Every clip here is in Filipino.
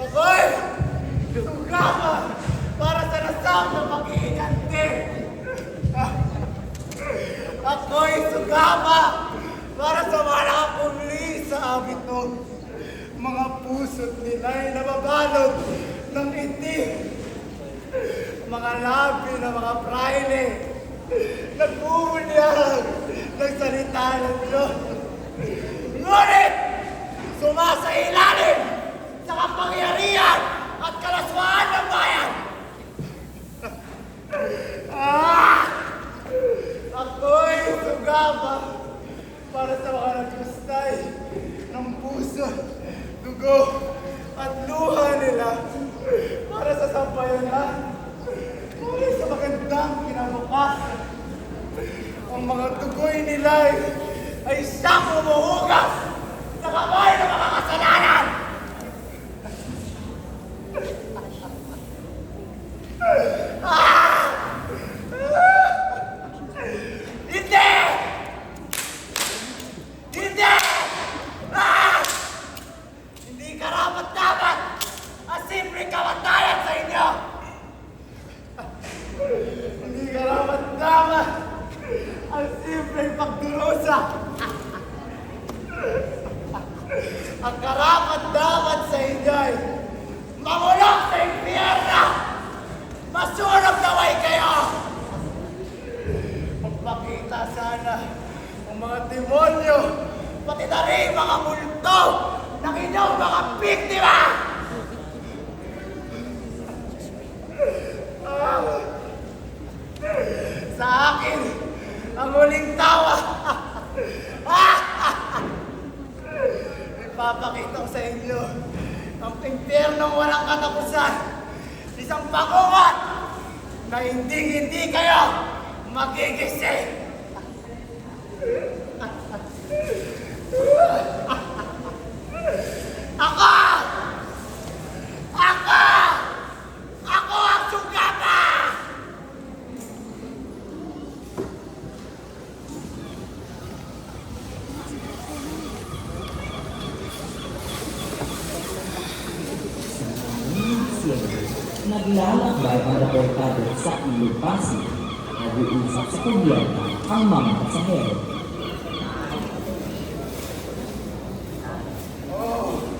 Ako'y sugama para sa nasam na pag-iinante. Ako'y sugama para sa mga nakapumli sa abitong mga puso't nila'y nababalot ng itim. Mga labi ng mga praile nagbubunyag ng salita ng Diyos. Ngunit sumasailalim sa kapangyarihan at kalaswaan ng bayan. Ako'y sugama para sa mga nagkustay ng puso, dugo at luha nila para sa sampayanan, para sa magandang kinabukasan. Ang mga tugoy nila ay siyang umuhugas sa kamay ng mga kasalanan. Hindi! Hindi! Hindi karapat-dapat ang simpleng kamatayan sa inyo! Hindi karapat-dapat ang simpleng pagdurusa! Ang karapat-dapat sa inyo ay mamulok sa impyerno! Masunog naway kayo! Magpakita sana ang mga demonyo, pati na rin mga multo ng inyong mga biktima! Sa akin, ang huling tawa! Ipapakita ko sa inyo ang impyernong walang katapusan, isang pakungot na hindi kayo magigising. Ako! Ako! Ako ang sugama! Naglalakbay ang reportado sa Ilog Pasig. Nag-uusap sa kubyerta ang mga pasahero.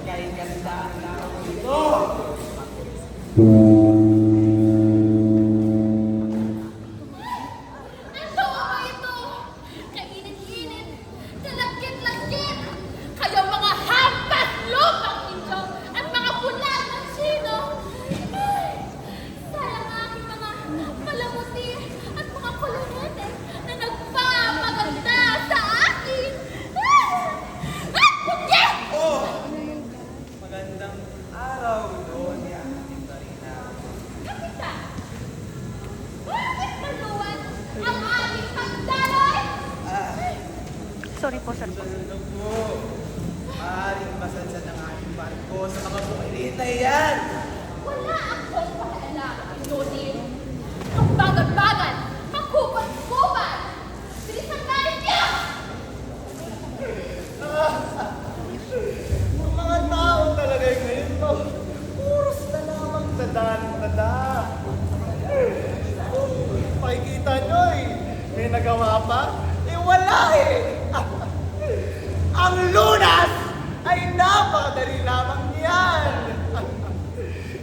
Kaya ganda na ako ito! Ano ba ito? Kainit-init, kalagkit-lagkit. Kayo mga hampas lupang inyo at mga pula ng sino. Ay, sayang aking mga malamuti at mga kolonete na nagpapaganda sa akin. At puti! Oh! Magandang araw doon ni ating Marina. Kapitan, bakit maluwan ang aking pagdaloy? Sorry po, sir. Susunod mo. Maaaring masansan ng ating barko sa mga bukilit na iyan. Wala akong pakialam, inutin. Ang bagal-bagal, ang kupad-kupad. Bilisan natin niyo! Ang mga tao talaga ngayon to. Puros na lamang tada. Pakikita nyo may nagawa pa? Wala Ang lunas ay napakadali lamang yan.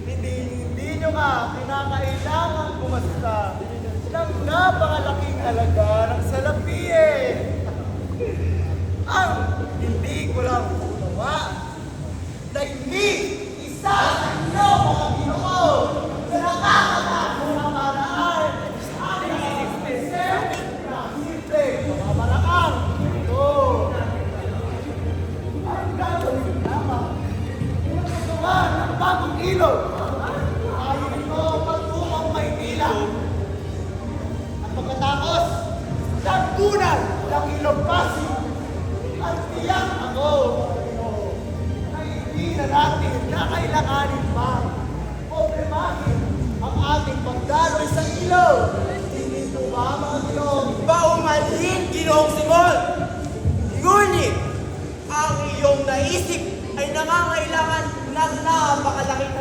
Hindi nyo nga kinakailangan kumasta ng napakalaking halaga ng salapi Ang hindi ko lang unawa na hindi isa sa inyo mga Ginoo na nakakatago ng paraan ang iisip na simple mga paraan. Ito ang gagawin lamang pinagagawa ng bagong ilog. Ayaw ito pagtungong Maynila. At pagkatapos, nagtunal ng Ilog Pasig at tiyak ako, na hindi na natin nakailanganin pa problemahin ang ating pagdaloy sa ilog. Hindi ito ba mga Ginoo? Baumalhin, Ginoong Simon! Ngunit, ang iyong naisip ay nangangailangan ng napakalaking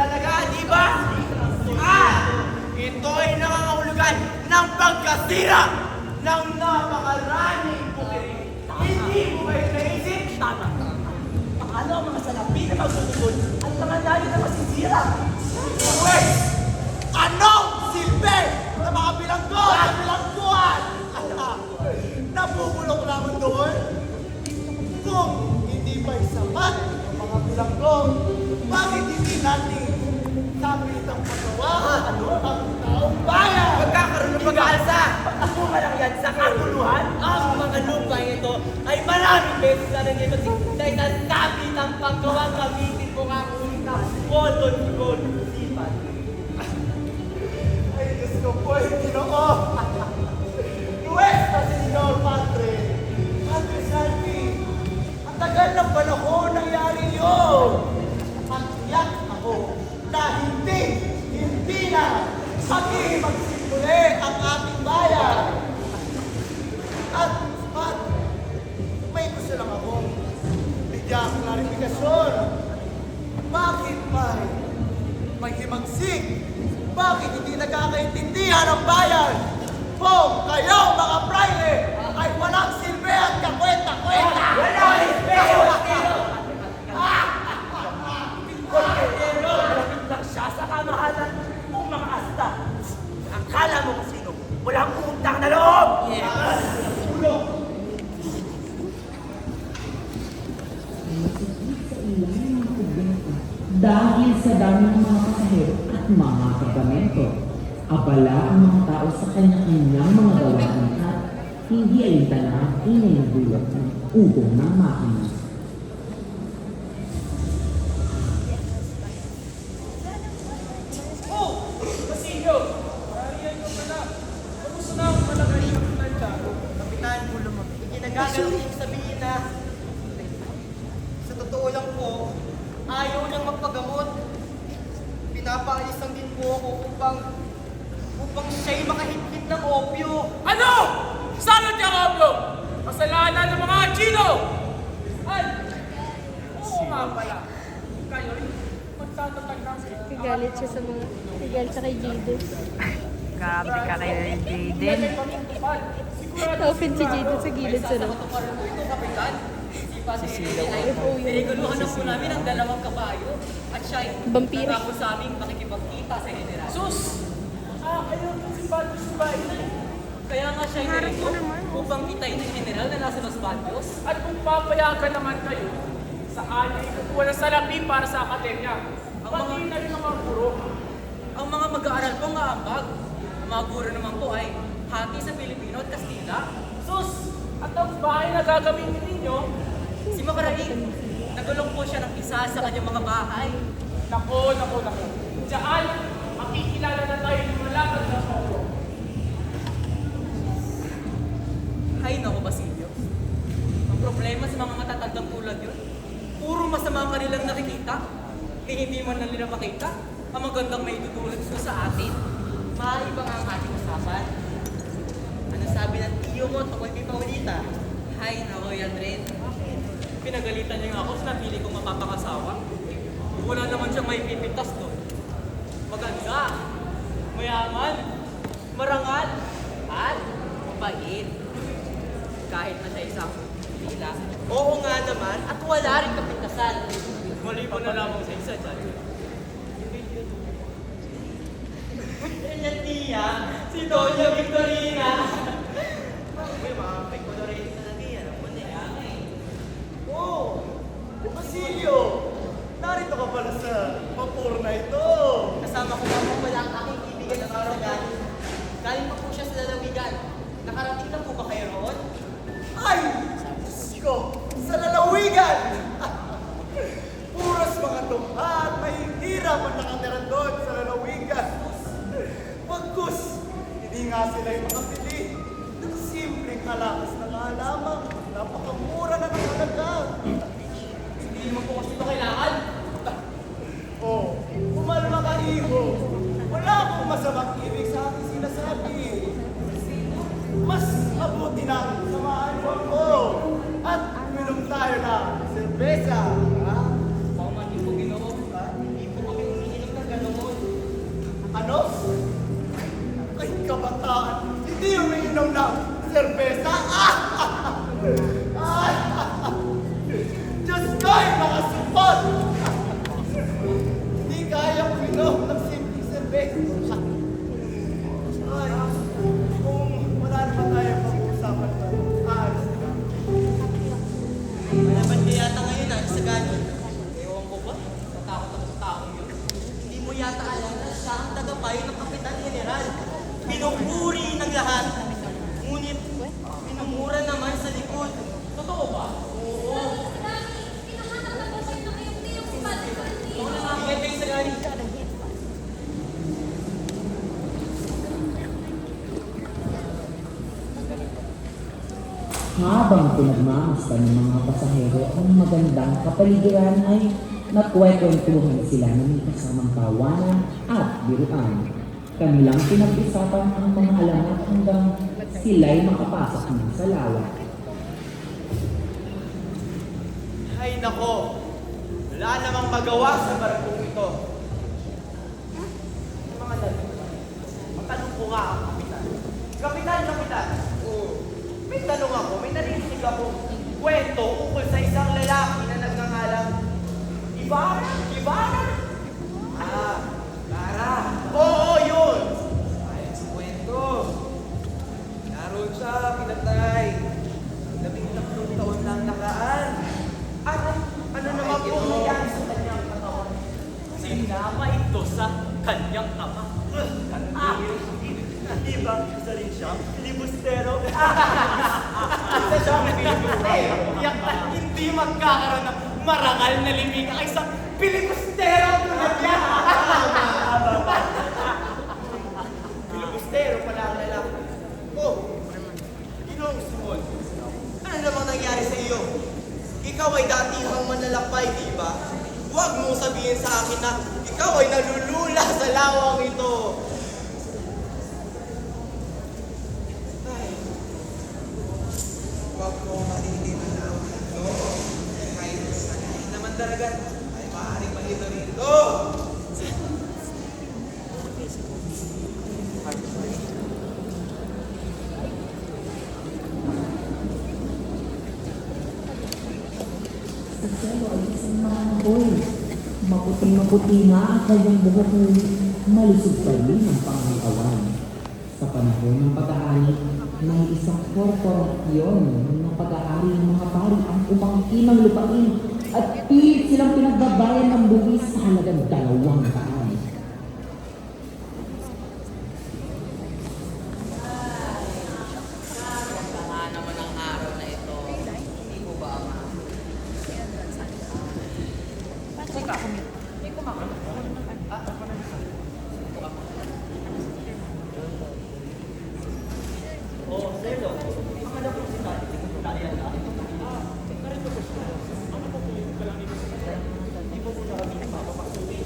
pagkasira ng napakaraming pukirin. Hindi mo ba yung naisip? Tama. Paano ang mga salapi na magsusunod at mga dali na masisira? Wait! Anong silbi na mga bilanggo at bilangguan? Nabubulok naman doon? Kung hindi ba sapat ang mga bilanggo, bakit hindi natin kapit ang paggawa ang taong bayan? Magkakaroon ng pag-aalsa at ako yan sa kakuluhan. Ang mga lupa ito ay maraming beses na nagiging sa isang kapit ang paggawa gamitin mo nga ang ulit na bodon-bodon sipat. Ay, Diyos ko po, Ginoo! Nuestra Señor Padre, Padre Salvi, ang tagal ng panahon nangyari yun. At tiyak ako na hindi na magsimuli ang ating bayan. At may gusto lang akong bigyang klarifikasyon. Bakit may himagsik? Bakit hindi nagkakaintindihan ang bayan? Kung kayo, mga praile, ay walang silbi at kakwenta-kwenta! Walang respeto! Pero malapit lang siya sa kamahalan ng mga asta. Akala mo kung sino? Walang utang na loob! Dahil sa dami ng mga pasahero at mga kargamento, abala ang mga tao sa kanya-kanyang mga gawain at hindi alintana ang ingay na bulot ng ugong ng makina. Oh! Basilio! Marian ko pala. Kamusta na ang palagay ng plancha? Kapitan, ikinagalang sabihin na sa totoo lang po, ayaw niyang magpagamot. Pinapaalis lang din po ako upang siya'y makahigpit ng opyo. Ano? Saan ka, Pablo? Kasalanan ng mga Chino! Ay! Oo nga pala. Kayo'y magtatatag ng Nagalit siya sa mga... Nagalit siya kay Jadon. Grabe ka kay Jaden. Na-open si Jadon sa gilid sa loob. Piniguluhan na po namin ang dalawang kabayo at siya ay Vampiro. natapos sa aming makikipagkita sa general. Sus! Ayun si Batos ba? Kaya nga siya ay narito upang kitain ng general na nasa Los Baños. At kung papayagan naman kayo, saan ay kukuha ng salapi para sa akademya? Pati na rin ang mga guro. Ang mga mag-aaral po nga ambag. Ang mga guro naman po ay hati sa Pilipino at Kastila. Sus! At ang bahay na gagamitin ninyo, Si Macaraig, nagulong po siya ng isa sa kanyang mga bahay. Nako. Diyan, makikilala na tayo ng malakad na Paulo. Hay nako, Basilio. Ang problema sa mga matatandang tulad yun, puro masama ang kanilang nakikita. Kaya hindi man na nila makita ang magandang may tutulad sa atin. Maiba nga ang ating usapan. Ano sabi ng tiyo mo tungkol kay Paulita? Hay nako, yan rin. Pinagalitan niya nga ako sa napili kong mapapangasawa. Wala naman siyang may pipintas doon. Maganda, mayaman, marangal, at mabait. Kahit na siya isang pila. Oo nga naman, at wala rin kapintasan. Maliban na lamang sa isa dyan. Yan tiya, si Doña Victorina. Uy, mga pagkulorin na natin, alam mo na yan eh. Oh! Basilio! Narito ka pala sa vapor na ito! Kasama ko naman pala ang aking kaibigan na karagan. Galing pa po siya sa lalawigan. Nakarating na po ba kayo roon? Ay! Diyos ko! Sa lalawigan! Puros mga tumba at mahihirap ang nakatira doon sa lalawigan. Pagkus! Hindi nga sila yung makapili ng simpleng kalakas na nga lamang. Napakamura na ng halaga. Hindi naman po kasi ito kailangan. Oh, kumalma ka, iho. Wala akong masamang ibig sa aking sinasabi. Mas mabuti na samahan mo ako. At minom tayo na serbesa. Ha? Baka man hindi po ginoo. Hindi po kami umiinom ng ganoon. Ano? Ay, kabataan. Hindi yung isang serbesa. Diyos ko, mga supot! Hindi kaya uminom ng simpleng serbesa. Ay, kung wala naman tayo pag-uusapan pa, ayos na. Malaban ka yata ngayon sa ganun. Ewan ko ba? Natakot ako sa taong yun. Hindi mo yata alam na siya ang tagapayo ng Kapitan General. Pinupuri ng lahat. Ngunit, pinumura naman sa likod. Totoo ba? Oo. Hinahanap na po kayo ng iyong tiyong pagkakas. Ingat kayo sa galing. Habang pinagmamasdan ng mga pasahero ang magandang kapaligiran ay nagkwekwentuhan sila ng may kasamang tawanan at biruan. Kanilang pinag-isapan ang mga alamat hanggang sila'y makapasok na sa lawa. Ay nako, wala namang magawa sa barkong ito. Mga lalaki, matanong ko nga ang kapitan. Kapitan! May tanong ako, may narinig ako kwento ukol sa isang lalaki na nagngangalang Ibarra? Lara. Oo, yun. Ayon sa kwento, naroon siya pinatay. 13 taon lang nakaan. At ano naman po nangyari sa kanyang katawan? Sinama ito sa kanyang ama. Hindi ba isa rin siya? Filibustero? Isa siyang filibustero? Hindi magkakaroon ng marangal na limig ang isang filibustero tulad niya! Filibustero pala ang lalaki. Oh, Ginoong Simon, ano namang nangyari sa iyo? Ikaw ay datihang manlalakbay, di ba? Huwag mong sabihin sa akin na ikaw ay nalulula sa lawang ito. Huwag mo malindiman ang ito. Kahit sa kahit naman talaga ay maaaring malito rito. Sa selo ay isang manahoy. Maputing-maputi na ang kanyang buhok ngunit malusog pa rin ang pangangatawan. Sa panahon ng pag-aari, may isang korporasyon na pag-aari ng mga pari ang umangkin ng lupain at pilit silang pinagbabayan ng buwis sa halagang 200. Nga naman ang araw na ito. Hindi ko ba ama? Teka, may kumakain. Oh, Zelo. Ang alam ko si Tati, hindi ko na yan. Narito ko siya. Ano po po yung kalamig ko sa kanya? Hindi po po na kami mapapaksuwi.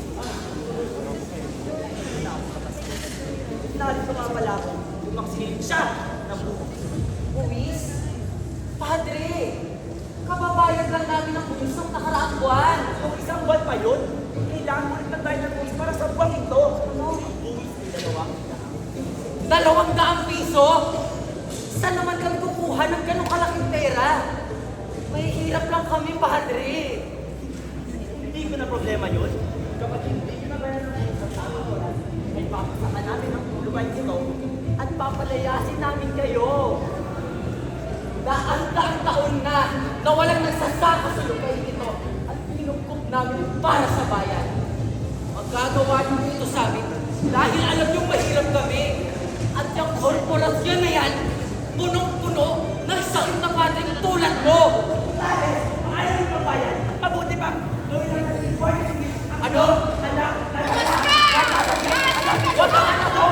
Narito nga pala ako. Lumaksiling siya ng buhok. Buwis? Padre! Kababayad lang namin ng buwis ng nakaraang buwan. Kung isang buwan pa yun, kailangan mo rin tayo ng buwis para sa buwan ito. Buwis ni dalawa. 200 piso? Saan naman kami kukuha ng ganong kalaking pera? May hirap lang kami, Padre. Hindi ko na problema yun. Kapag hindi ko na bayan ng sa tama ko lang, ay papasakan namin ang lupain ito at papalayasin namin kayo. Daang taon na walang nagsasaka sa lupain ito at pinungkop namin para sa bayan. Magagawa niyo ito sa amin dahil alam niyong mahirap kami. At yung korporasyon na yan, punong-puno ng sakit na padre tulad mo. Dahil, ayaw yung babayan, mabuti pa, gawin na natin yung buwan. Ano? Anak! Huwag kang anak ko!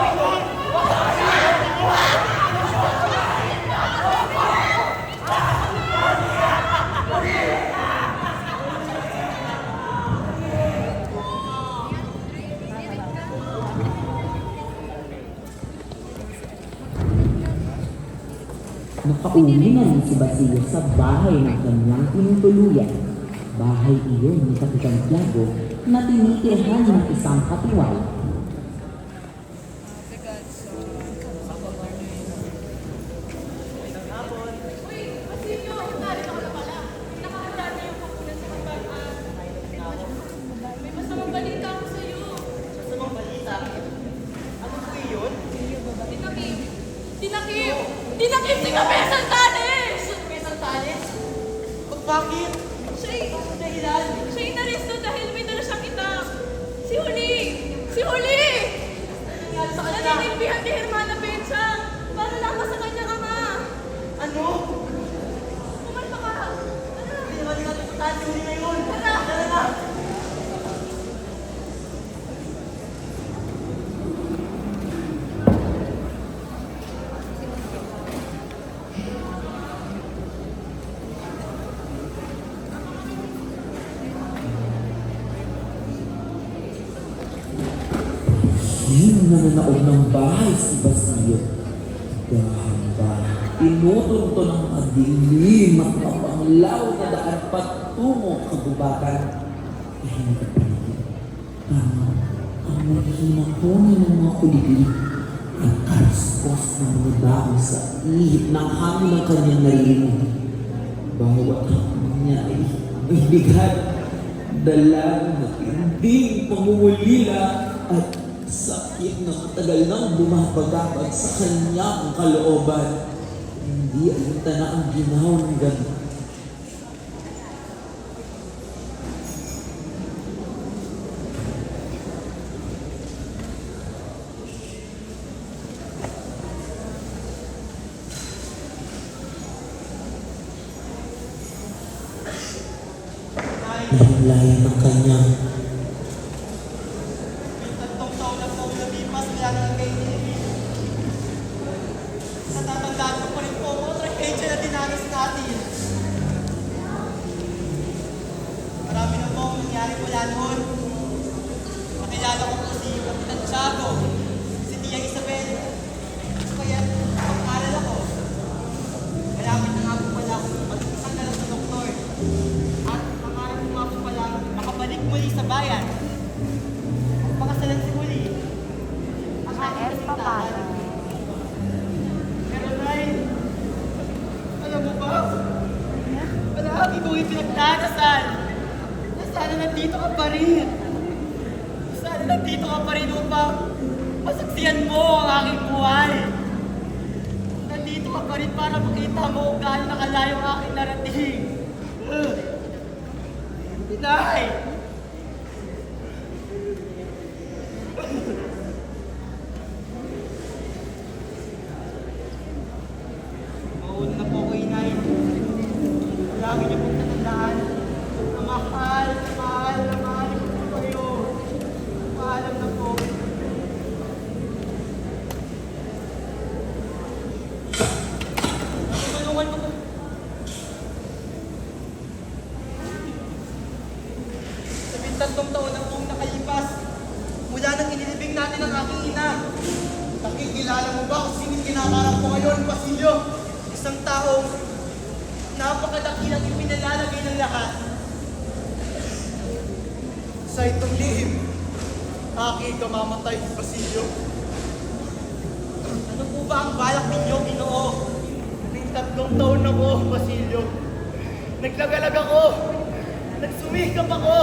Nakauwi na rin si Basilio sa bahay ng kanyang tinutuluyan. Bahay iyon ni Kapitan Tiago na tinitirhan ng isang katiwala. sinabihan ni Hermana Bencha para lamang sa kanyang ama. Ano? Kumalma ka. Tara. Hindi naman natin puntahan si Uli ngayon. Tara. Tara na! Yung nananaog ng bahay si Basilio. Dahan-dahan, tinutunto ng madilim at mapanglaw na daan patungo kagubatan. Tahimik at paligid. Tama, ang maghihinang huni ng mga kuliglig at karaspos ng mga dahon sa ihip ng hangin ng kanyang narinig. Bawat hakbang niya ay may bigat, dala na tinding pangungulila at sakit na matagal nang bumabagabag sa kanyang kalooban. Hindi alinta na ang ginaw ng ganda. Layan ng kanyang Tatlong taon na po lumipas mula ng kay Nini. Natatandaan ko pa rin po ang trahedya na dinanas natin. Marami na po ang nangyari mula noon. Nakilala ko po si Kapitan Tiago, si Tia Isabel. Kaya pag-alala ko, malapit na nga po pala ako mag-isang na lang sa doktor. At pangarap ko nga po pala makabalik muli sa bayan. Pakasalan si Muli. Ang aking pinagdaan. Pero Nay, alam mo ba? Palagi kong ipinagdadasal na sana nandito ka pa rin. Sana nandito ka pa rin upang masaksiyan mo ang aking buhay. Nandito ka pa rin para makita mo kung gaano nakalayo ang aking narating. Nay! Mauna na po ko, Inay. Lagi niyo pong tatandaan na mahal ko po kayo. Paalam na po. Tulungan mo po. Tatlong taon na pong nakalipas mula nang inilibing natin ang aking ina. Nakikilala mo ba kung sino kinakarap ko ngayon, Basilio? Isang taong napakadakilang ipinalalagay ng lahat. Sa itong lihim, aking kamamatay, Basilio. Ano po ba ang balak ninyo, Ginoo? Tatlong taon na po, Basilio. Naglagalag ako. Nagsumikap ako.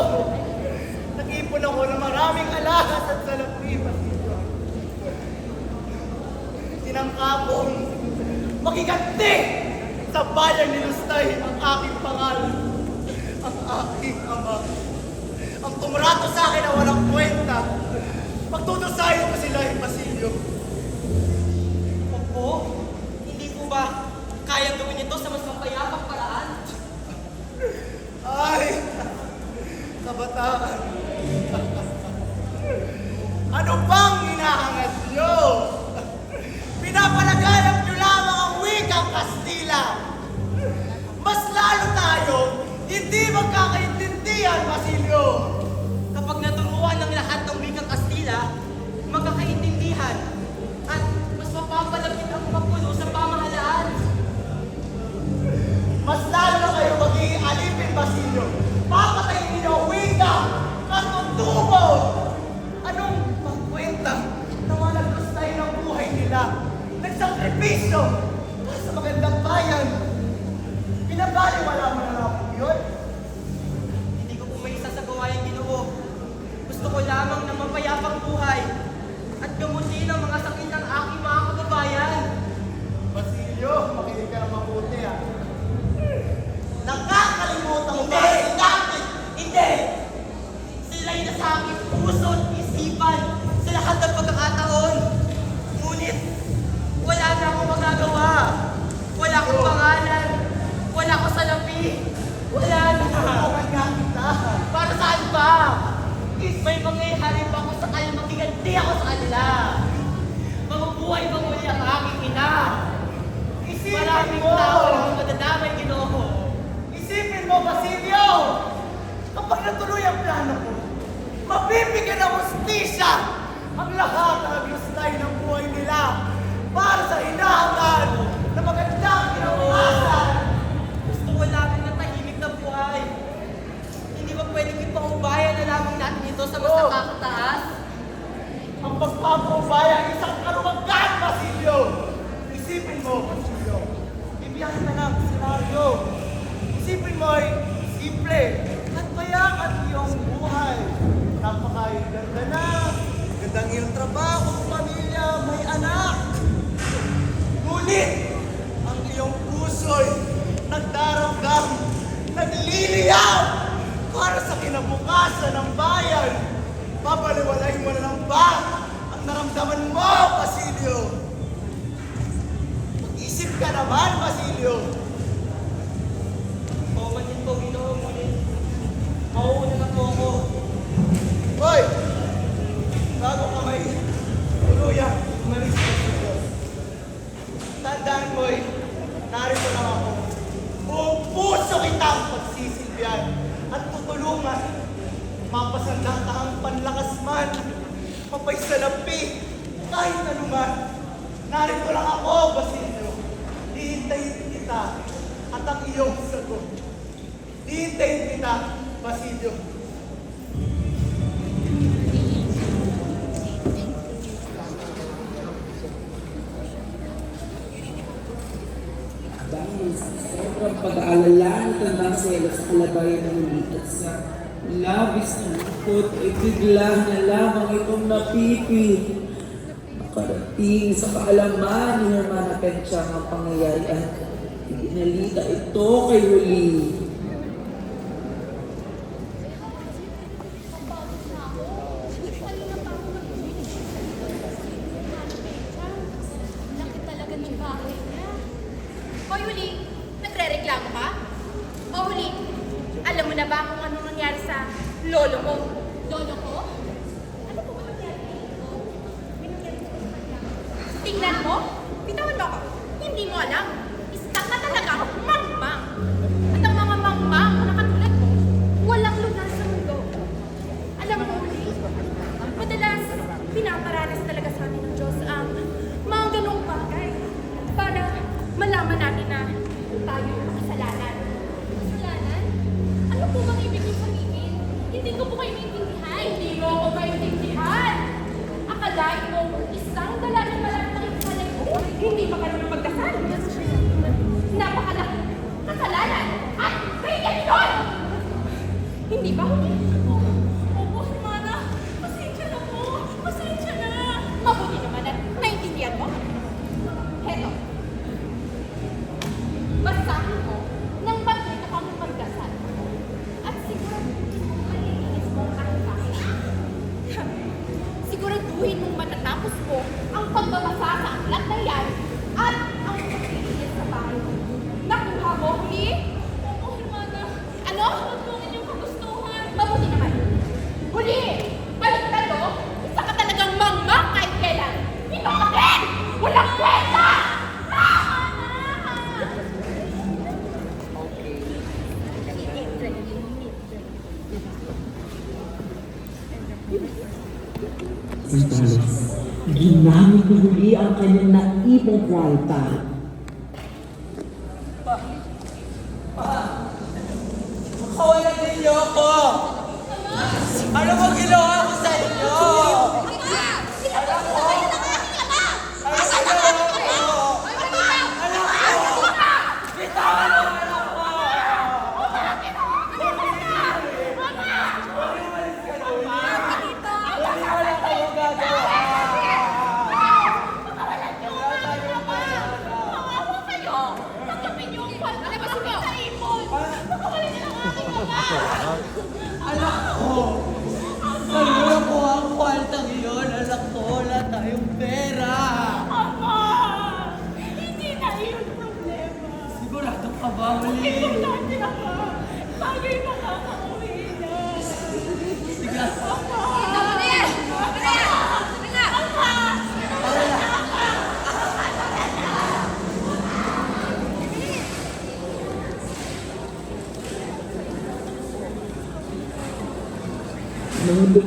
Nag-ipon ako ng maraming alahas at salapi, Basilio. Tinangkapong makiganti sa bayan ni Lustay ang aking pangalan, ang aking ama. Ang tumrato sa akin na walang kwenta. Pagtutusahin ko sila, Basilio. Opo, hindi po ba kaya gawin ito sa mas mapayapang paraan? Ay, kabataan. Ano bang hinahangad nyo? Pinapalaganap nyo lamang ang wikang Kastila. Mas lalo tayo, hindi magkakaintindihan, Basilio. Kapag naturuan ng lahat ng wikang Kastila, magkakaintindihan at mas mapapalapit ang mapuno sa pamahalaan. Mas lalo na kayo magiging alipin, Basilio. Papatayin ninyo ang wika, katutubo. Anong magkwenta na malagpas tayo ng buhay nila? Nagsakripisyo para sa magandang bayan. Pinabaliwala mo na lang po yun. Hindi ko po may isasagawa yung Ginoo. Gusto ko lamang ng mapayapang buhay at gamutin ang mga sakit ng aking mga kababayan. Basilio, makinig ka na mabuti ah. Nakakalimutan mo ba? Hindi! Sila'y nasa aking puso at isipan sa lahat ng pagkakataon. Ngunit Wala na. Tulungan nga kita. Para saan ba? May mangyayari pa ako sa kanila, magiganti ako sa kanila. Mabubuhay ba muli ang aking ina? Maraming tao ang madadamay, Ginoo. Isipin mo, Basilio! Kapag natuloy ang plano ko, mabibigyan ng hustisya ang lahat ng aglustay ng buhay nila para sa hinahangan na magandang kinabukasan. Gusto ko namin ng tahimik na buhay. Hindi ba pwedeng ipaubayan na lamang natin ito sa mas nakakataas? Ang pagpapaubaya ay isang karumagan, Basilio! Isipin mo, Basilio, ibiyahin na ng senaryo. Isipin mo ay simple at mayak at iyong buhay. Napakaganda na, gandang iyong trabaho, pamilya, may anak. Ngunit, ang iyong puso'y nagdaramdam, nagliliyaw para sa kinabukasan ng bayan. Papaliwalain mo na lang ba ang naramdaman mo, Basilio? Mag-isip ka naman, Basilio. Paumanhin po, Ginoo, ngunit mauuna na po ako. Hoy! Bago ka may tuluyan, umalis ka sa Diyos. Tandaan mo'y, narito lang ako. Buong puso kitang pagsisilbihan at tutulungan. Mapasandata ang panlakas man, mapaysalapi, kahit anuman. Narito lang ako, Basilio. Hihintayin kita at ang iyong sagot. Hihintayin kita, Basilio. Dahil sa sobrang pag-aalala ni Tandasela sa kalabayan ng ulit at sa labis na lungkot ay bigla na lamang itong napipit. Nakarating sa kaalaman ni Hermana Penchang ang pangyayari at inalita ito kay Huli. Laki talaga ng bahay niya. Hoy, Huli, nagre-reklamo ka? O Huli, alam mo na ba kung ano nangyari sa lolo mo? Lolo ko? Ano po ba nangyari? May nangyari sa kanya. Tingnan mo, bitawan mo ako. Hindi mo alam. Istak na talaga mangmang. At ang mga mangmang na katulad mo, walang lugar sa mundo. Alam mo, Huli, madalas pinaparanas talaga sa atin ng Diyos ang mga ganong bagay para malaman natin na tayo yung kasalanan. Kasalanan? Ano po bang ibig yung sabihin? Hindi ko po kayo maintindihan. Hindi mo ako maintindihan. Akalain mo isang dalagang malaki ng kasalay mo, hindi pa kayo magdasal. Napakalaki kasalanan at ganyan yun! Hindi ba? Opo, Hermana. Pasensya na po. Pasensya na. Mabuti naman at naintindihan mo. Heto. Basahin mo nang ba't-ito kang magdasal. At siguraduhin mong malilinis mo ang bahay. Siguraduhin mong matatapos mo ang pagbabasa sa aklat na yan at ang paglilinis sa bahay mo. Nakuha mo, Huli? Oo, Hermana. Ano? Huwag mong inyong kagustuhan. Mabuti naman. Huli! Baliktad o! Isa ka talagang mangmang kahit kailan. Ito ka din! Walang kwenta! Sandales, ginamit ni Huli ang kanyang naipong kwarta. Kawalan ninyo ako! Ano bang ginawa ko sa inyo?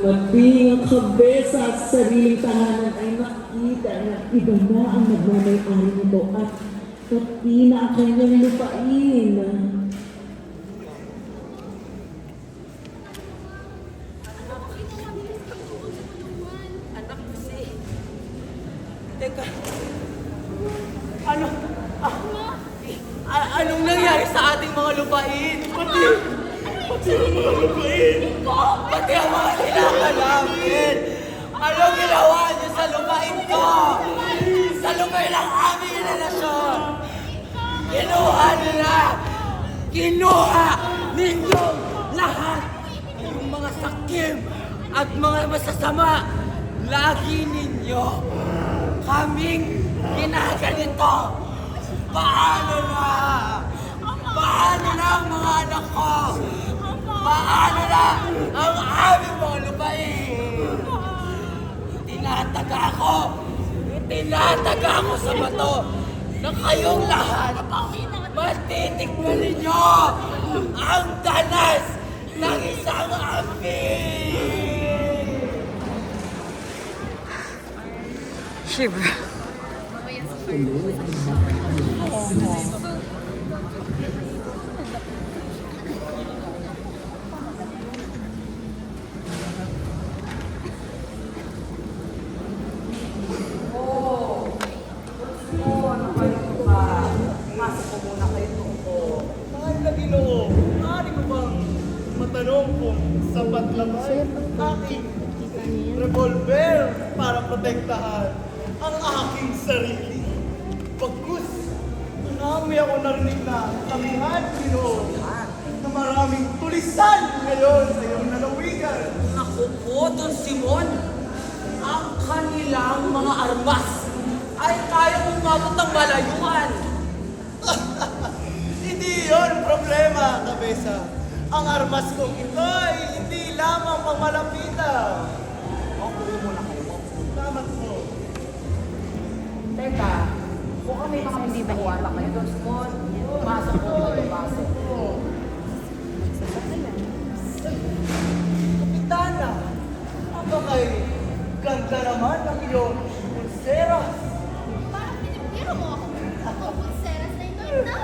dumating ang kabesa at sariling tahanan ay nakita na iba na ang nagmamay-ari nito at pati na ang kanyang lupain. Anak kasi. Teka. Ano? Anong nangyari sa ating mga lupain? Pati ang mga nilaga namin. Anong ginawa niyo sa lupain ko? Sa lupain ng aming relasyon. Kinuha nila. Kinuha ninyo lahat. Yung mga sakim at mga masasama. Lagi ninyo kaming ginaganito. Paano na? Paano na ang mga anak ko? Paano na ang aming mga lupain? Tinataga ko sa bato na kayong lahat matitikman ninyo ang danas ng isang api! Mahal na Ginoo, maaari ko bang matanong kung sapat lamang aking revolver para protektahan ang aking sarili? Pagkus, marami ako narinig na kamihan, Ginoo, na maraming tulisan ngayon sa iyong lalawigan. Naku po, Don Simon, ang kanilang mga armas ay kayang umabot ng malayuan. Hindi yon problema, Kabesa. Ang armas kong ito ay hindi lamang pangmalapitan. Makuha mo na kayo. Salamat po. Teka, kung kami mga hindi bahuan kayo, Don Simon, pasok po kayo, pasok. Kapitana, ano kay ganda naman ng iyong pulseras? Parang pinipiro mo ako. Ako, pulseras na ito. Na?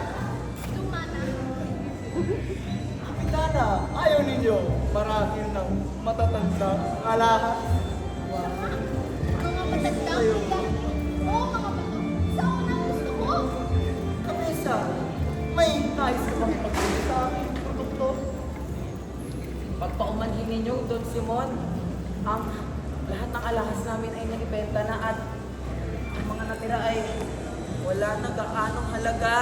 Lumana. Kapitana, ayaw ninyo marahil ng matatandang alahas? Mga matagdang nila. Oo, mga bato. Sa unang gusto ko. Kabesa, may nais ka bang ipagpili sa aking produkto? Pagpaumanhin ninyo, Don Simon, ang lahat ng alahas namin ay naibenta na at ang mga natira ay wala na gaanong halaga.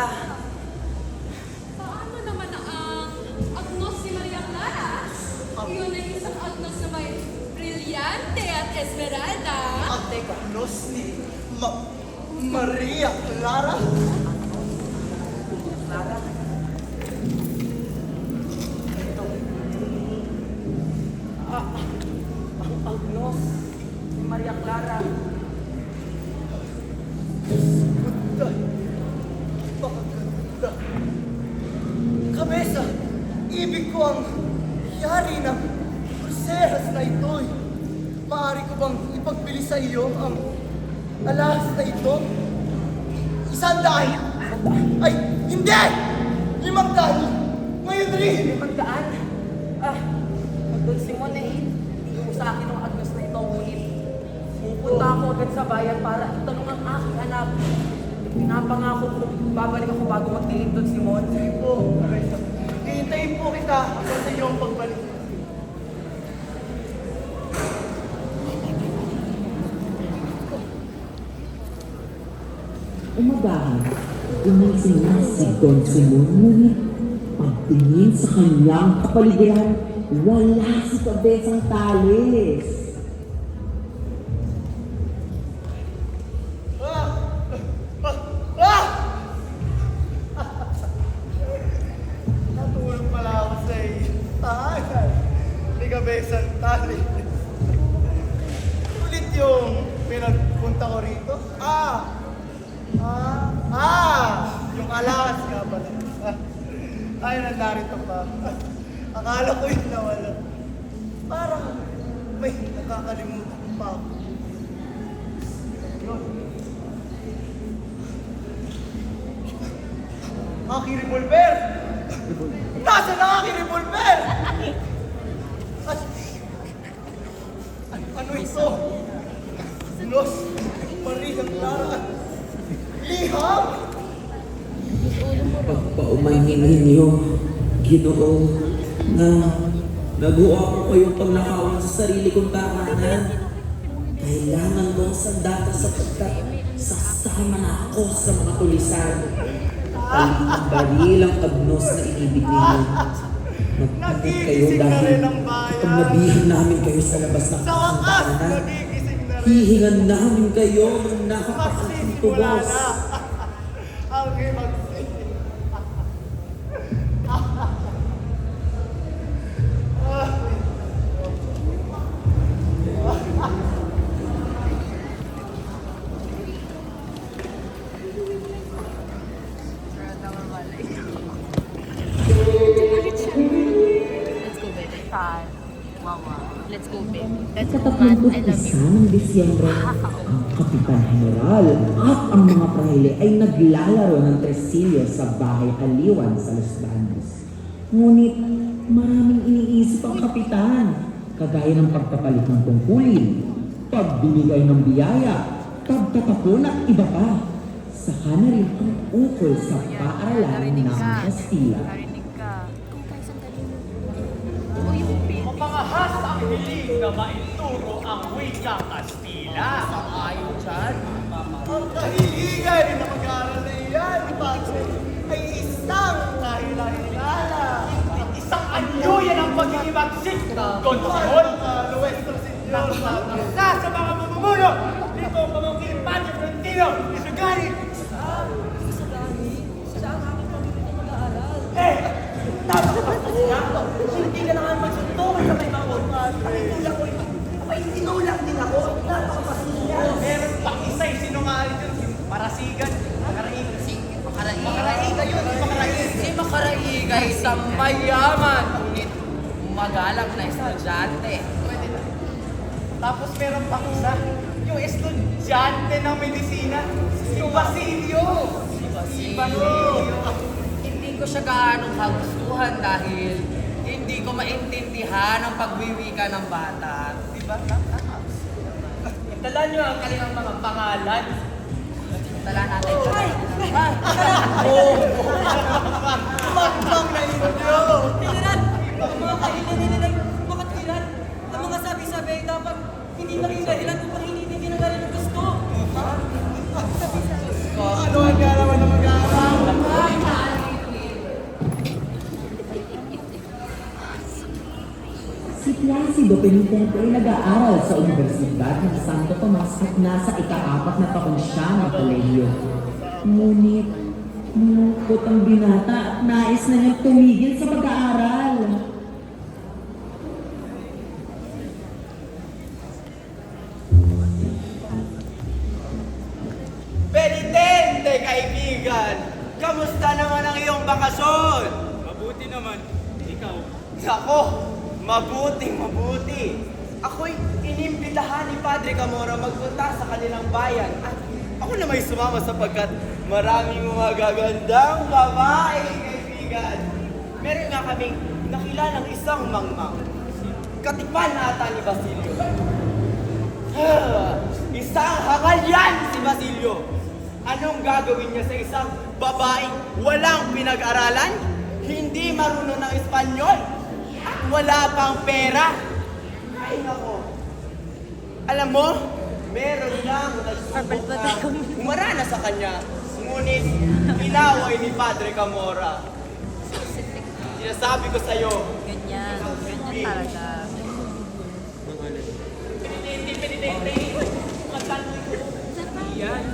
Paano naman ang agnos si Maria Clara? Yun ay isang agnos na may brilyante at esmeralda. Ang teknos ni Maria Clara? Clara? Ang agnos ni Maria Clara. Ganda. Napakaganda. Kabesa, ibig ko ang yari ng pulseras na ito'y. Maaari ko bang ipagbili sa iyo ang alahas na ito? 100! Ay, hindi! 500! Ngayon rin! Magdaan? Don Simon eh, hindi mo sa akin ang agnos na ito, ngunit pupunta ako agad sa bayan para itanong ang aking anak. Pinapangako ko, babalik ako bago magdilim, Don Simon. Po, Kabesa. Hihintayin po kita hanggang sa iyong pagbalik. Umagahan, umising na si Don Simon, ngunit pagtingin sa kanyang kapaligiran, wala si Kabesang Tales. Natulog pala ako sa iyo. Tahanan. Ni Kabesang Tali. Ulit yung pinagpunta ko rito. Yung alas nga pala. Ay, nandarito pa. Akala ko yun nawala. Parang may nakakalimutan pa ako. Yun. Aking revolver! Nasaan ang aking revolver? At, ano ito? Los Maria Clara. Liham! Pagpaumanhin ninyo, Ginoo, na nagawa ko kayong pagnakawan sa sarili kong tahanan. Kailangan ko ang sandata sapagkat sasama na ako sa mga tulisan. Ang barilang agnos na inibig ninyo. Magpatid kayo Nagigising na dahil rin ang bayan. pag nabihan namin kayo sa labas ng Sa wakas, tahanan, nagigising na rin. hihingan namin kayo ng nakakapakang Magsisimula tubos. na. Ang himag. Let's go, babe. Let's Sa go, man. I 31 love you. ng Disyembre, ang Kapitan General at ang mga prahile ay naglalaro ng tresilyo sa bahay Aliwan sa Los Baños. Ngunit maraming iniisip ang kapitan, kagaya ng pagpapalit ng tungkulin, pagbibigay ng biyaya, pagtatapon at iba pa. Saka na rin ang ukol sa paaralan ng Kastila. Narinig ka. Kung tayo sandali mo. O yung babe. Mapangahas ang hiling na maituro ang wikang Kastila. Ayon dyan. Ang kahilingan na mag-aaral na iyan, Patrick, ay isang kahila-hilala. Isang anyo yan ang pag-iimagsik. Gonzalo, Nuestro Señor, isa sa mga mamumuno. Dito ang pamangkin Padre Florentino. Isugari. Hindi ka na nga magsunto sa may bawal. Tinulak din ako. Napakapasinya. Meron pang isa'y sinungaling yun. Si Parasigan. Makaraiga yun. Si Makaraiga isang mayaman, ngunit magalang na estudyante. Tapos meron pang isa. Yung estudyante ng medisina. Si Basilio. Si Basilio. Hindi ko siya gaanong kagustuhan dahil hindi ko maintindihan ang pagwiwika ng bata. Diba? Dala nyo ang kanilang mga pangalan. Tala natin. Ay! magpang na inyo. Kailan? Ang mga kahilingan ng mga kailan? Ang mga sabi-sabi ay dapat hindi maging dahilan upang hindi ginagawa ng gusto. Ano ang garawan na mag-aaral? Si Placido Penitente ay nag-aaral sa Universidad ng Santo Tomas at nasa ika-4 na taon siya ng kolehiyo. Ngunit, malungkot ang binata at nais na niyang tumigil sa pag-aaral. Penitente, kaibigan! Kamusta naman ang iyong bakasyon? Mabuti naman. Ikaw. Ako, mabuti. Ako'y inimbitahan ni Padre Camora magpunta sa kanilang bayan at ako na may sumama sapagkat maraming mga gagandang babae, kaibigan. Meron nga kaming nakilalang isang mangmang. Katipan na ata ni Basilio. Isang hangal yan si Basilio. Anong gagawin niya sa isang babaeng walang pinag-aralan? Hindi marunong ng Espanyol? At wala pang pera? Ay nako. Alam mo, meron niyang nagsubok na umarana sa kanya. Ngunit inaway ni Padre Camora. Sinasabi ko sa'yo, Ganyan talaga. Yan.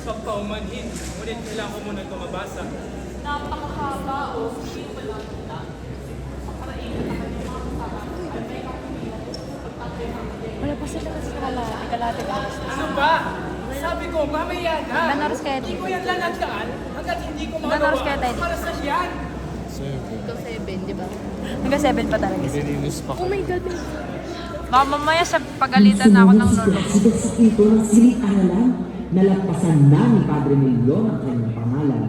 Pagpaumanhin. Ngunit kailangan ko muna ito mabasa. Napakahaba o hindi ko lang kita. Wala pa sila kasi kalate ka. Ano ba? Sabi ko, mamaya na. Manaros kaya Hindi dito. ko yan lalagdaan hanggat hindi ko Manaros magawa kaya tayo dito. para sa yan. Ikaw 7, di ba? Hanggang 7 pa talaga. Oh my God. Baka mamaya sa pagalitan na ako ng Sumunod lolo si ko. Doc sa pinto ng silid-aralan. Nalagpasan na ni Padre Melon ang kanyang pangalan.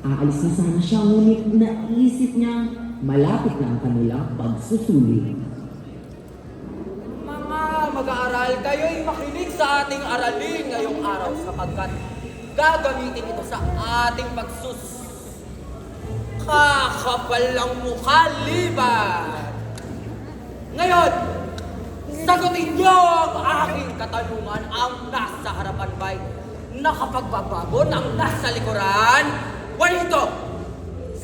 Aalis na sana siya, ngunit naisip niya malapit na ang kanilang pagsusuli. Mga mag-aaral, kayo'y makinig sa ating aralin ngayong araw sapagkat gagamitin ito sa ating kakapal ng mukha, liban. Ngayon, sagutin niyo ang aking katanungan. Ang nasa harapan ba'y nakapagbabago ng nasa likuran? Juanito,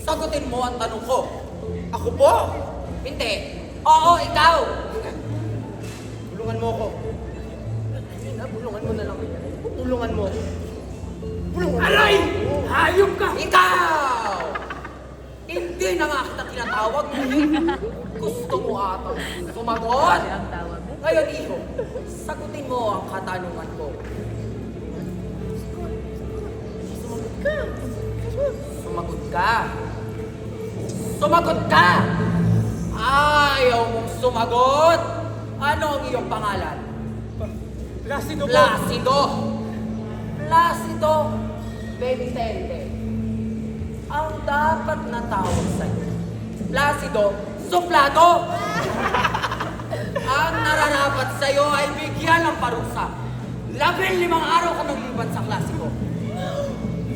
sagutin mo ang tanong ko. Ako po? Hindi. Oo, ikaw. Bulungan mo ako. Bulungan mo na lang. Bulungan mo. Bulungan mo. Aray! Hayop ka! Ikaw! Hindi na nga kita tinatawag. Gusto mo ata. Sumagot! Ngayon, iho, sagutin mo ang katanungan ko. Sumagot ka. Sumagot ka! Ayaw mong sumagot! Ano ang iyong pangalan? Placido po. Placido! Placido Bentende. Ang dapat na tawag sa'yo. Placido, suplado! Ang nararapat sa'yo ay bigyan ng parusa. 15 araw ka nagliban sa klase ko.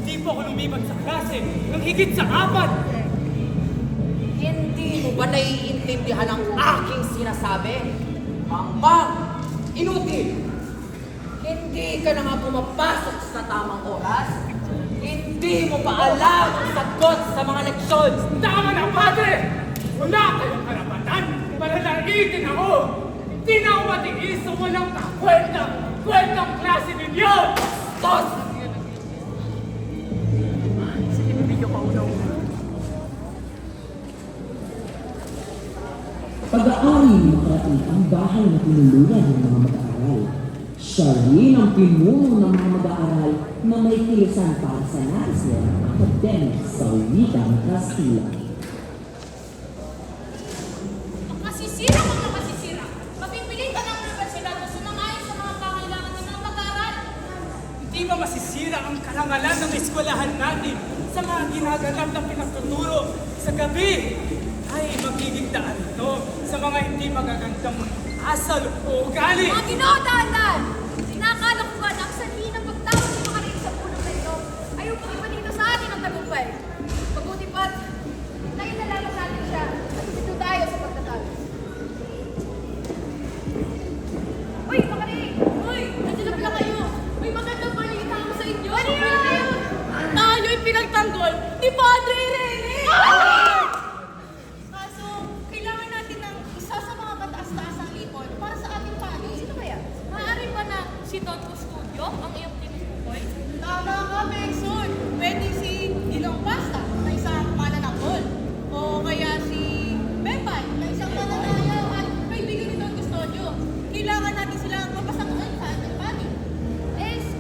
Hindi po ako lumiban sa klase. Nang higit sa 4. Hindi mo ba naiintindihan ang aking sinasabi? Mang, inutil! Hindi ka na nga pumapasok sa tamang oras. Hindi mo pa alam ang sagot sa mga leksyon. Tama na, padre! Wala kayong karapatan para naiitin ako! Hindi na ako matigil sa walang kwentang klase ninyo! Tos! Pag-aari ni makarating ang bahay na tinuluyan ng mga mag-aaral. Siya rin ang pinuno ng mga mag-aaral na may kilisan para sa nais nilang academic sa wikang Kastila. Ang masisira kung na masisira. Mapipilitan ang universidad na sumangayon sa mga pangailangan ng mga mag-aaral. Hindi ba masisira ang karangalan ng eskwelahan natin sa mga ginaganap na pinagtuturo sa gabi? Ay, magiging daan ito sa mga hindi magagandang asal o ugali. Mga Ginoo, dahan-dahan! Sinakala ko ba na ang sanhi ng pagtawag ng mga rin sa puno na ito ay upang ipanito sa atin ang tagumpay. Mabuti pa't nainalaman natin siya at dito tayo sa pagtatalo. Uy, Makaring! Uy, nandiyan na pala kayo! May magandang balita ako sa inyo! Ano yun? Tayo'y pinagtanggol ni Padre Irene! Kaso, kailangan natin ng isa sa mga mataas-taasang lipon para sa ating pagi. Sino kaya? Maaari ba na si Don Custodio ang iyong tinutukoy? Tama ka, Mason! Pwede si Dinong Pasta na isang mananakol. O kaya si Bepay na isang mananayaw at kaibigan ni Don Custodio. Kailangan natin silang mapasanguan sa ating pagi.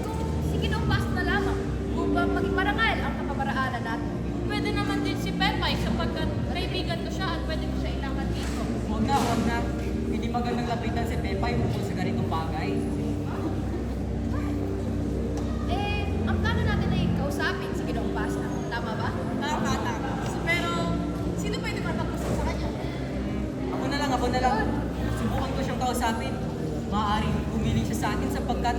Kung si Ginong Pasta lamang, kung ba maging marangal ang kapamaraanan natin. Pwede naman din si Bepay sapagkat kaibigan ko siya at pwede ko siya ilangkat dito. Huwag na. Hindi magandang lapitan si Pepay tungkol sa ganitong bagay. Ang plano natin ay kausapin si Ginong Pasta. Tama ba? Tama. Pero, sino pwede makapag-usap sa kanya? Ako na lang. Subukan ko siyang kausapin. Maaaring gumiling siya sa akin sapagkat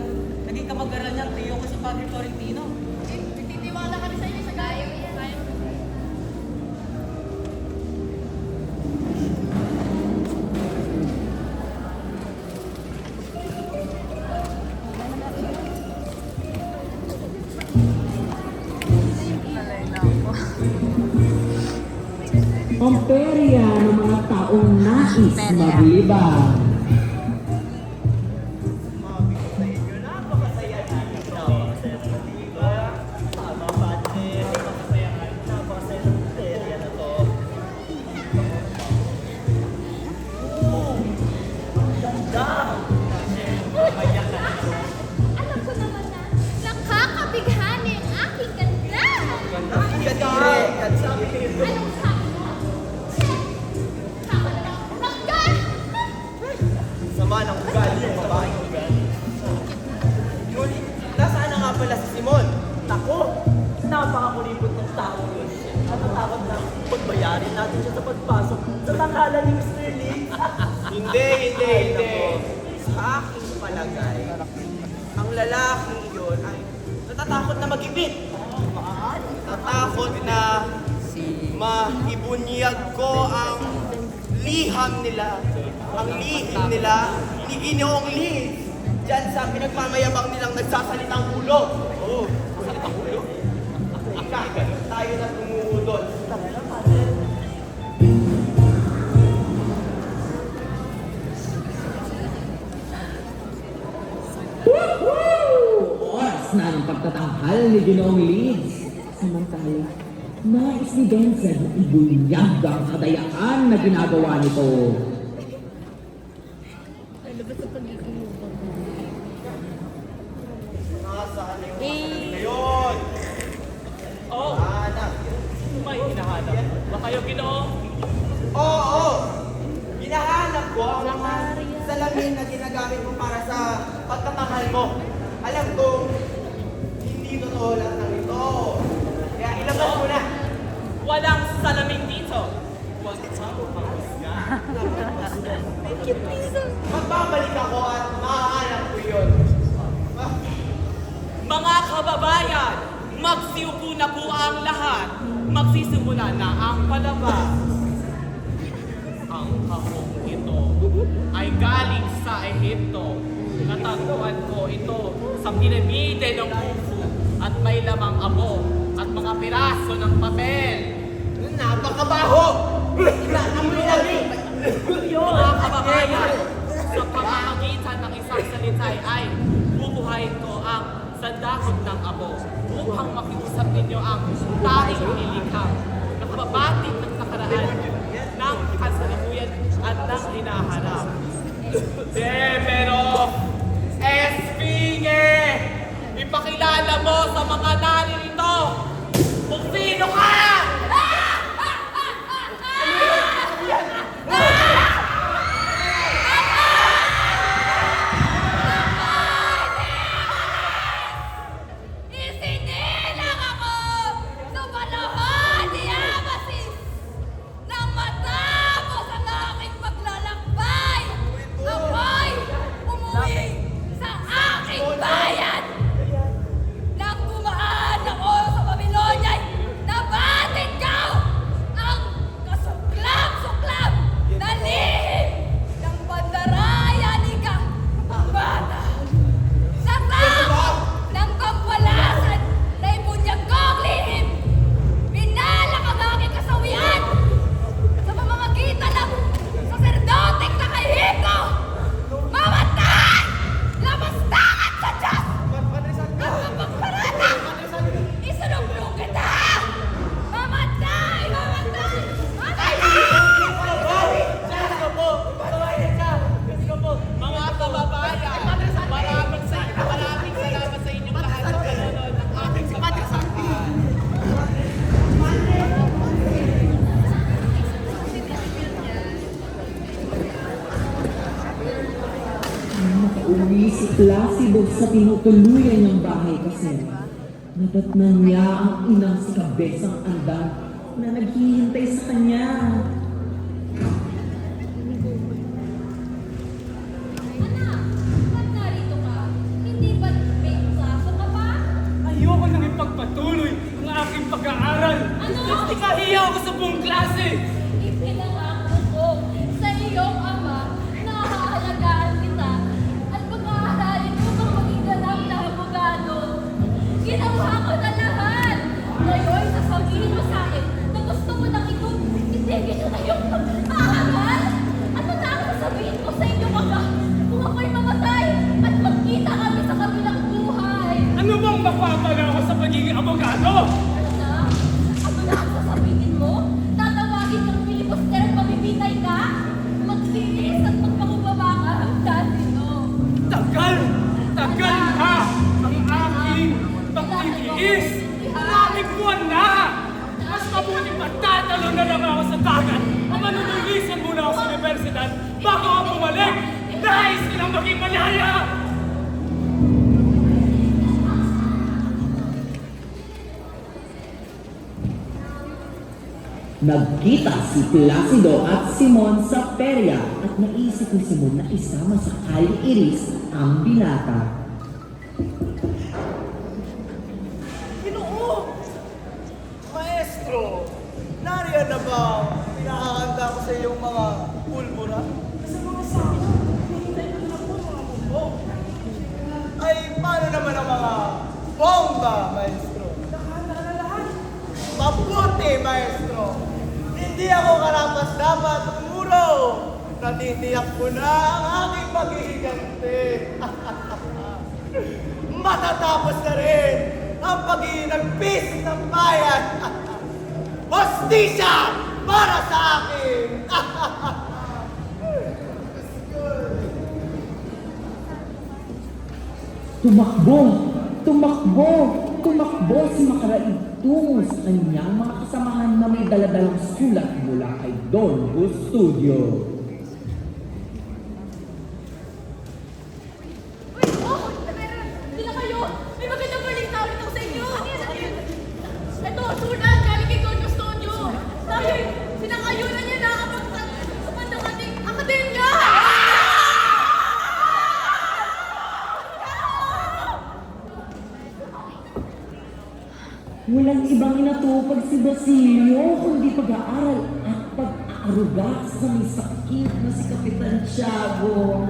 naging kamag-aral niya ang tiyo ko si Padre Florentino. Nagtitiwala kami sa inyo sa gayo. Pamperya ng mga taong nais maglibang. Sa inyo, napakasaya natin. Napakasaya na, di ba? Tama, Padre. Napakasaya nga. Napakasaya ng serya na to. Ang ganda. Mamayak ka na to. Alam ko naman na nakakabighani ang aking ganda. Kadire. Anong sabi mo? Tama na lang. Rangga! Ang lalaking yun ay natatakot na mag-ibig. Natatakot na maibunyag ko ang liham nila, ang lihim nila ni Ginoong Liz. Diyan sa pinagmamayabang nilang nagsasalitang ulo. Oo, salitang ulo. Tayo na tumuudol. Oras na ang pagtatanghal ni Ginoong Liz. Samantala, nais ni Denzel na ibunyag ang kadayaan na ginagawa nito. Nasaan na yung kasalan na yun? Oh, Anak. may hinahanap. Ba kayo, Ginoo? Oo! Hinahanap ko ang mga salamin na ginagamit mo para sa pagtatanghal mo. Alam ko, hindi totoo lang ng ito. Kaya ilabas mo na. Walang salamin dito. Huwag kang Magbabalik ako at mahahanap ko yun. Mga kababayan, magsiupo na po ang lahat. Magsisimula na ang palabas. Ang kahong ito ay galing sa Ehipto. Natagpuan ko ito sa piramide ng Khufu at may lamang abo at mga piraso ng papel. Napakabaho! Naamoy lagi! Mga kababayan, sa pamamagitan ng isang salitay ay bubuhayin ko ang sandakot ng abo upang makiusap ninyo ang taing ilikham na kababating ng nakaraan ng kasalukuyan at ng hinaharap. Pero, Espinge! Ipakilala mo sa mga naririto kung sino ka! Isinilang ako sa panahon ni Amasis nang matapos ang aking paglalakbay. Ako'y umuwi sa aking bayan. Nang dumaan ako sa Babylonia, nabatid ko ang kasuklap-suklap na lihim ng bandaraya ni Kapambata. Natakot ng kampalasan na ibunyag ko ang lihim. Pinalak ang aking kasawian sa pamamagitan ng saserdoting nakahihip ko. Mamatay! Labastangan sa Diyos! At mapagparata! Isunublo kita! Mamatay! Mamatay! Mamatay! Mga kababayan, maraming salamat sa inyong lahat sa panonood ng aking pagkakasal. Nakauwi si Placido sa tinutuluyan ng bahay kasi nadatnan niya ang inang si Kabesang Andan na naghihintay sa kanya. Anak, ba't narito ka? Hindi ba may kaso ka pa? Ayoko nang ipagpatuloy ang aking pag-aaral. Ano? Kasi kahiya ako sa buong klase. Ipinangako ko sa iyong ama na hahalagaan kita at pag-aaralin mo kang maging ganap na abogado. Ginawa ko na lahat. Ngayon, sasabihin mo sa akin na gusto mo nang itigil na iyong pag-aaral. Ano na ang sasabihin ko sa inyong ama kung ako'y mamatay at magkita kami sa kabilang buhay? Ano bang mapapala ako sa pagiging abogado? Ano na ang sasabihin mo? Tatawagin kang filibuster at mamimintay ka? Magtiis at magpakumbaba ka hanggang dito. Tagal na ang aking pagtitiis. Maraming buwan na. Mas mabuti magtatalo na lang ako sa dagat o manunulisan muna ako sa universidad bago ako bumalik. Nais ko lang maging malaya. Nagkita si Placido at Simon sa perya at naisip ni Simon na isama sa Kali Iris ang binata. Ginoo! Maestro, nariyan na ba pinakakanda ko sa iyong mga pulbura? Sa mga sako, hinihintay ko na po mga bumbong. Ay, paano naman ang mga bomba, maestro? Nakahanda na lahat. Mabuti, maestro. Hindi ako karapat-dapat umuro. Natitiyak ko na ang aking paghihigante. Matatapos na rin ang pag-iinagpis ng bayan. Hostisya para sa akin. Tumakbo! Tumakbo! Tumakbo si Makaraig tungo sa kanyang mga kasamahan na may daladalang sulat mula kay Don Custodio. Uy, oh! Sila kayo! May magandang balita ulit ako sa inyo! Ito, sulat galing kay Don Custodio! Tayo'y sinangayunan niya na kapag sa bandang ating akademya! Walang ibang inatupag si Basilio kundi pag-aaral at pag-aaruga sa may sakit na si Kapitan Tiago.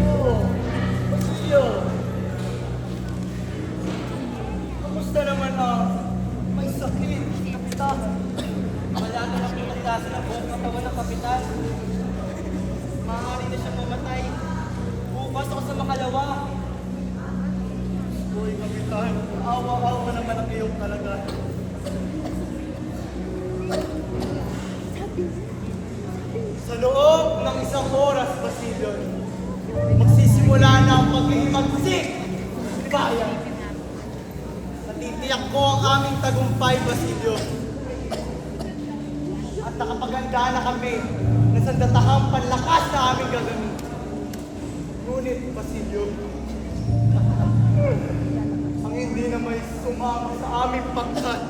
Oh, Basilio. Kamusta naman ang may sakit, kapitan? Wala na lang pinaglasan ng buong katawan ng kapitan. Maaari na siya mamatay. Bukas ako sa makalawa. Uy, kapitan, awa-awa naman ang iyong talaga. Sa loob ng isang oras, Basilio, magsisimula na ang paghihimagsik ng bayan. Natitiyak ko ang aming tagumpay, Basilio. At nakapaganda na kami ng sandatahang panlakas na aming gagawin. Ngunit, Basilio, ang hindi na may sumama sa aming pagkat,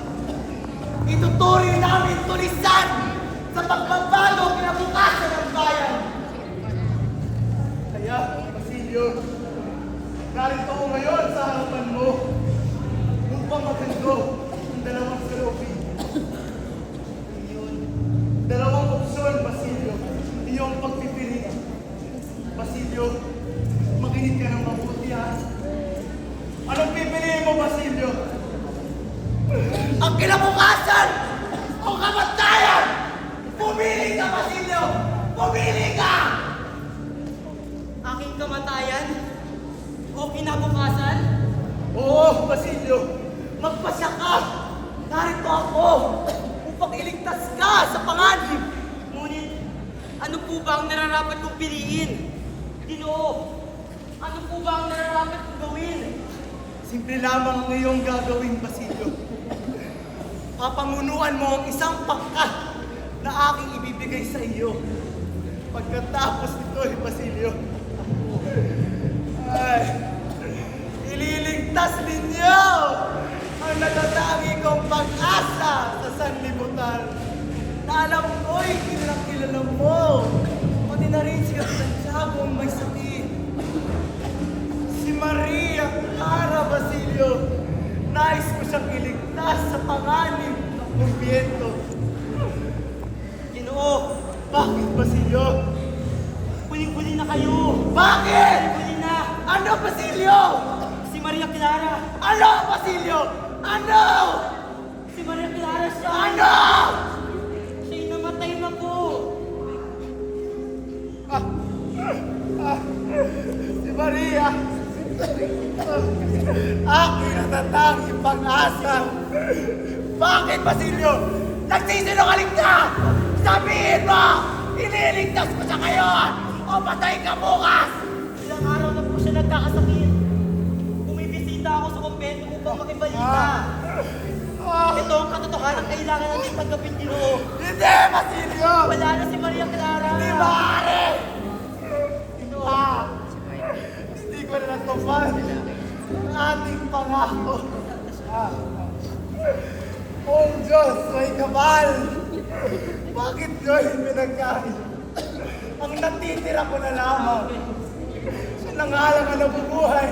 ituturing namin tulisan sa pagbabago kinabukasan ng bayan. Kaya, Basilio, narito ko ngayon sa harapan mo upang magando ang dalawang salubin. Dalawang opsyon, Basilio, iyong pagpipilian. Basilio, makinig ka ng mabuti, ha? Anong pipiliin mo, Basilio? Ang kinabukasan o kamatayan! Pumili ka, Basilio! Pumili ka! Aking kamatayan o kinabukasan? Oo, Basilio, magpasya ka! Narito ako upang iligtas ka sa panganib! Ngunit, ano po ba ang nararapat kong piliin? Ginoo, ano po ba ang nararapat kong gawin? Simple lamang ang iyong gagawin, Basilio. Papangunuan mo ang isang pangkat na aking ibibigay sa iyo. Pagkatapos nito, Basilio, ay, ililigtas ninyo ang natatangi kong pag-asa sa sanlibutan na alam ko'y kilala mo. Pati na rin si Kapitan Tiago ang may sakit. Si Maria Clara, Basilio, nais ko siyang iligtas sa panganib ng kumbiyento. Ginoo, Bakit, Basilio? huling-huli na kayo. Bakit? Huli na. Ano, Basilio? Si Maria Clara. Ano, Basilio? Ano? Si Maria Clara siya. Ano? Siya'y namatay na po. Si Maria. Aking natatanging pag-asa. Bakit, Basilio? Nagsisinungaling ka! Sabihin mo! Ililigtas ko siya ngayon! O patay ka bukas! Ilang araw na po siya nagkakasakit. Bumibisita ako sa kumbento upang makibalita. Ito ang katotohanan kailangan natin tanggapin, Ginoo. Hindi, Basilio! Wala na si Maria Clara. Hindi maaari! Hindi ko na natupad ang ating pangako. Oh Diyos, may kapal! Bakit nyo pinagkain? Ang natitira ko na lamang. Sa nangalang na nabubuhay.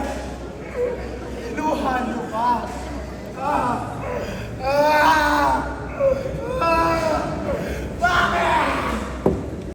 Luha nyo ba?